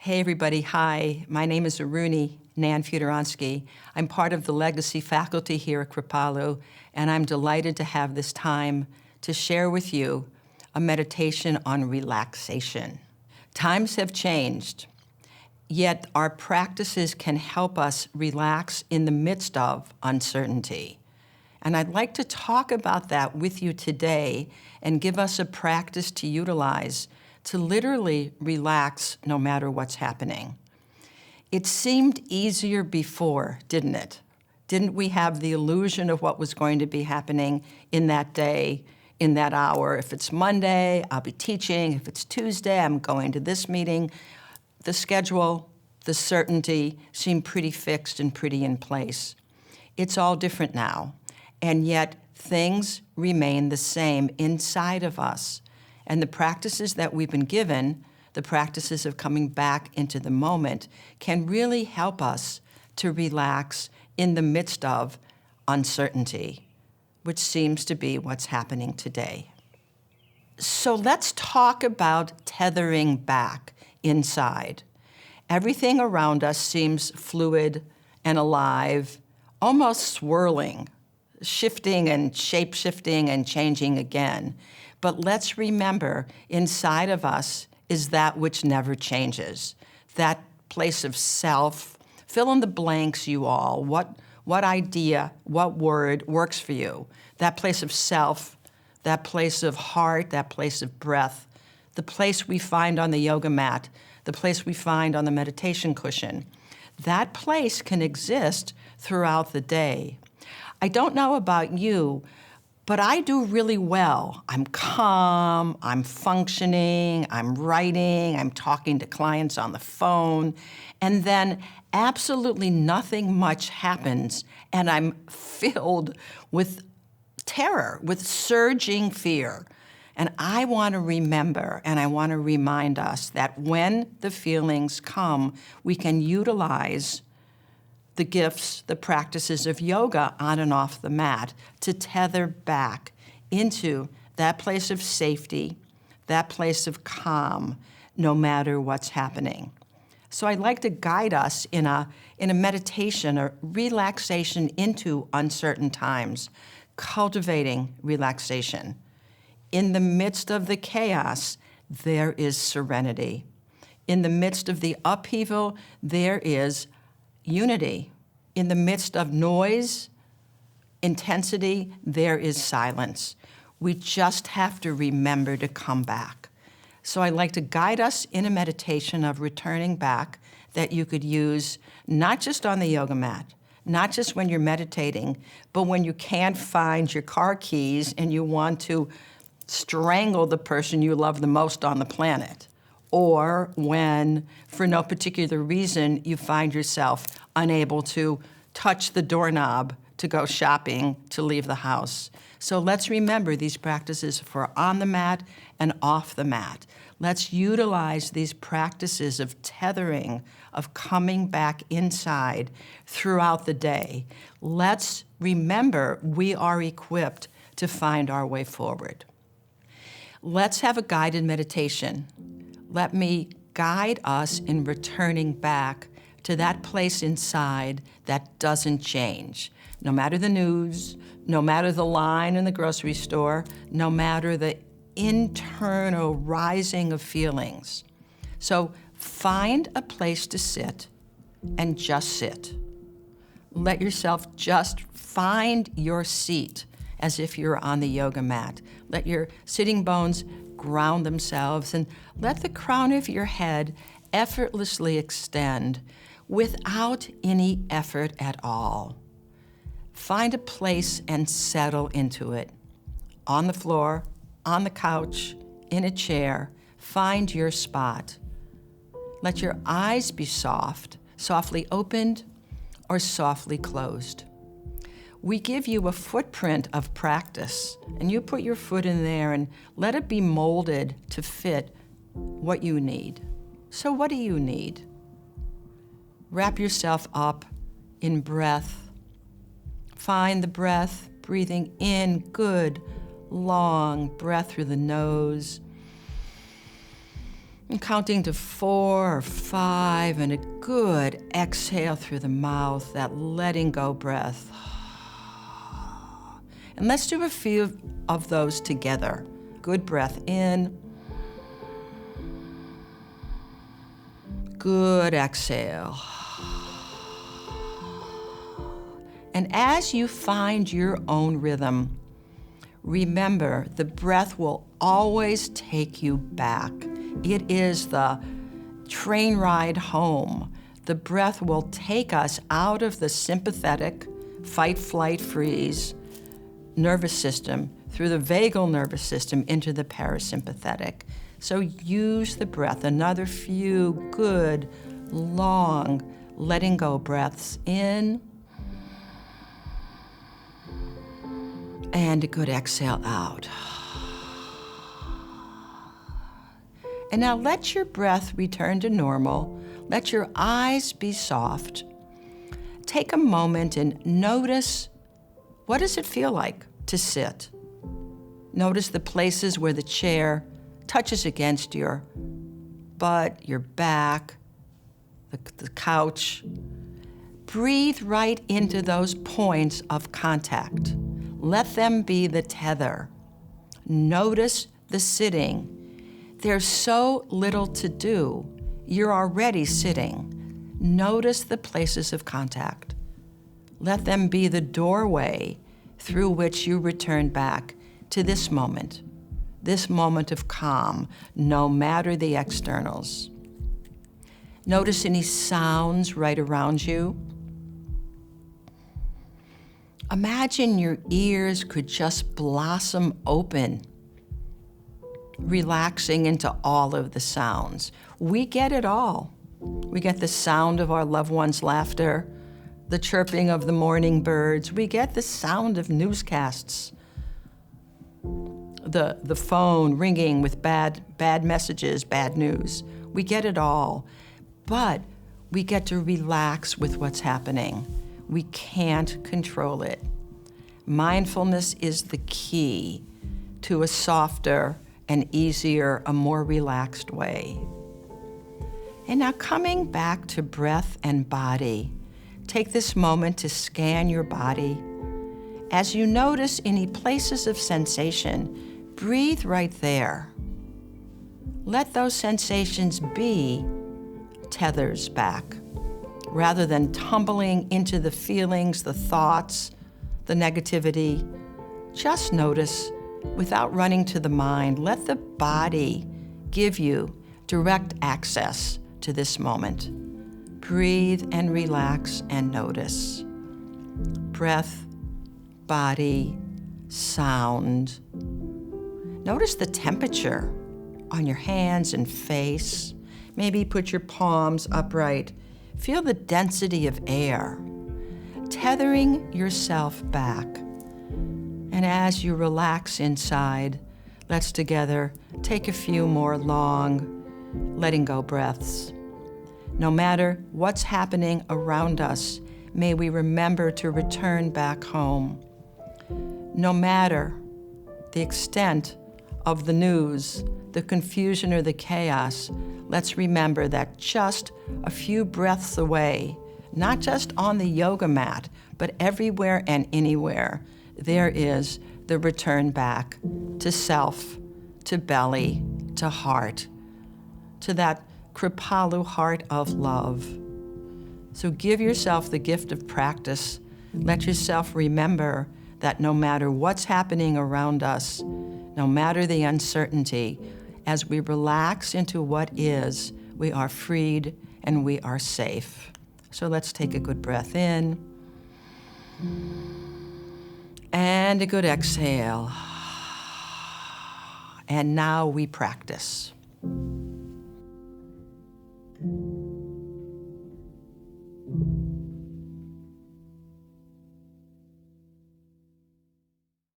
Hey everybody, hi. My name is Aruni, Futuronksy. I'm part of the legacy faculty here at Kripalu, and I'm delighted to have this time to share with you a meditation on relaxation. Times have changed, yet our practices can help us relax in the midst of uncertainty. And I'd like to talk about that with you today and give us a practice to utilize to literally relax no matter what's happening. It seemed easier before, didn't it? Didn't we have the illusion of what was going to be happening in that day, in that hour? If it's Monday, I'll be teaching. If it's Tuesday, I'm going to this meeting. The schedule, the certainty seemed pretty fixed and pretty in place. It's all different now, and yet things remain the same inside of us. And the practices that we've been given, the practices of coming back into the moment, can really help us to relax in the midst of uncertainty, which seems to be what's happening today. So let's talk about tethering back inside. Everything around us seems fluid and alive, almost swirling, shifting and shape-shifting and changing again. But let's remember, inside of us is that which never changes, that place of self. Fill in the blanks, you all. What idea, what word works for you? That place of self, that place of heart, that place of breath, the place we find on the yoga mat, the place we find on the meditation cushion. That place can exist throughout the day. I don't know about you, but I do really well. I'm calm, I'm functioning, I'm writing, I'm talking to clients on the phone, and then absolutely nothing much happens, and I'm filled with terror, with surging fear. And I want to remember, and I want to remind us that when the feelings come, we can utilize the gifts, the practices of yoga on and off the mat to tether back into that place of safety, that place of calm, no matter what's happening. So I'd like to guide us in a meditation or relaxation into uncertain times, cultivating relaxation. In the midst of the chaos, there is serenity. In the midst of the upheaval, there is unity. In the midst of noise, intensity, there is silence. We just have to remember to come back. So I'd like to guide us in a meditation of returning back that you could use not just on the yoga mat, not just when you're meditating, but when you can't find your car keys and you want to strangle the person you love the most on the planet. Or when, for no particular reason, you find yourself unable to touch the doorknob to go shopping, to leave the house. So let's remember these practices for on the mat and off the mat. Let's utilize these practices of tethering, of coming back inside throughout the day. Let's remember we are equipped to find our way forward. Let's have a guided meditation. Let me guide us in returning back to that place inside that doesn't change. No matter the news, no matter the line in the grocery store, no matter the internal rising of feelings. So find a place to sit and just sit. Let yourself just find your seat as if you're on the yoga mat. Let your sitting bones ground themselves and let the crown of your head effortlessly extend without any effort at all. Find a place and settle into it. On the floor, on the couch, in a chair, find your spot. Let your eyes be soft, softly opened or softly closed. We give you a footprint of practice, and you put your foot in there and let it be molded to fit what you need. So what do you need? Wrap yourself up in breath. Find the breath, breathing in good, long breath through the nose. And counting to 4 or 5, and a good exhale through the mouth, that letting go breath. And let's do a few of those together. Good breath in. Good exhale. And as you find your own rhythm, remember the breath will always take you back. It is the train ride home. The breath will take us out of the sympathetic, fight, flight, freeze nervous system, through the vagal nervous system into the parasympathetic. So use the breath. Another few good, long, letting go breaths in. And a good exhale out. And now let your breath return to normal. Let your eyes be soft. Take a moment and notice, what does it feel like to sit? Notice the places where the chair touches against your butt, your back, the couch. Breathe right into those points of contact. Let them be the tether. Notice the sitting. There's so little to do. You're already sitting. Notice the places of contact. Let them be the doorway through which you return back to this moment of calm, no matter the externals. Notice any sounds right around you. Imagine your ears could just blossom open, relaxing into all of the sounds. We get it all. We get the sound of our loved ones' laughter, the chirping of the morning birds. We get the sound of newscasts, the phone ringing with bad messages, bad news. We get it all. But we get to relax with what's happening. We can't control it. Mindfulness is the key to a softer and easier, a more relaxed way. And now coming back to breath and body, take this moment to scan your body. As you notice any places of sensation, breathe right there. Let those sensations be tethers back, rather than tumbling into the feelings, the thoughts, the negativity. Just notice without running to the mind. Let the body give you direct access to this moment. Breathe and relax and notice. Breath, body, sound. Notice the temperature on your hands and face. Maybe put your palms upright. Feel the density of air, tethering yourself back. And as you relax inside, let's together take a few more long, letting go breaths. No matter what's happening around us, may we remember to return back home. No matter the extent of the news, the confusion or the chaos, let's remember that just a few breaths away, not just on the yoga mat, but everywhere and anywhere, there is the return back to self, to belly, to heart, to that Kripalu heart of love. So give yourself the gift of practice. Let yourself remember that no matter what's happening around us, no matter the uncertainty, as we relax into what is, we are freed and we are safe. So let's take a good breath in and a good exhale. And now we practice.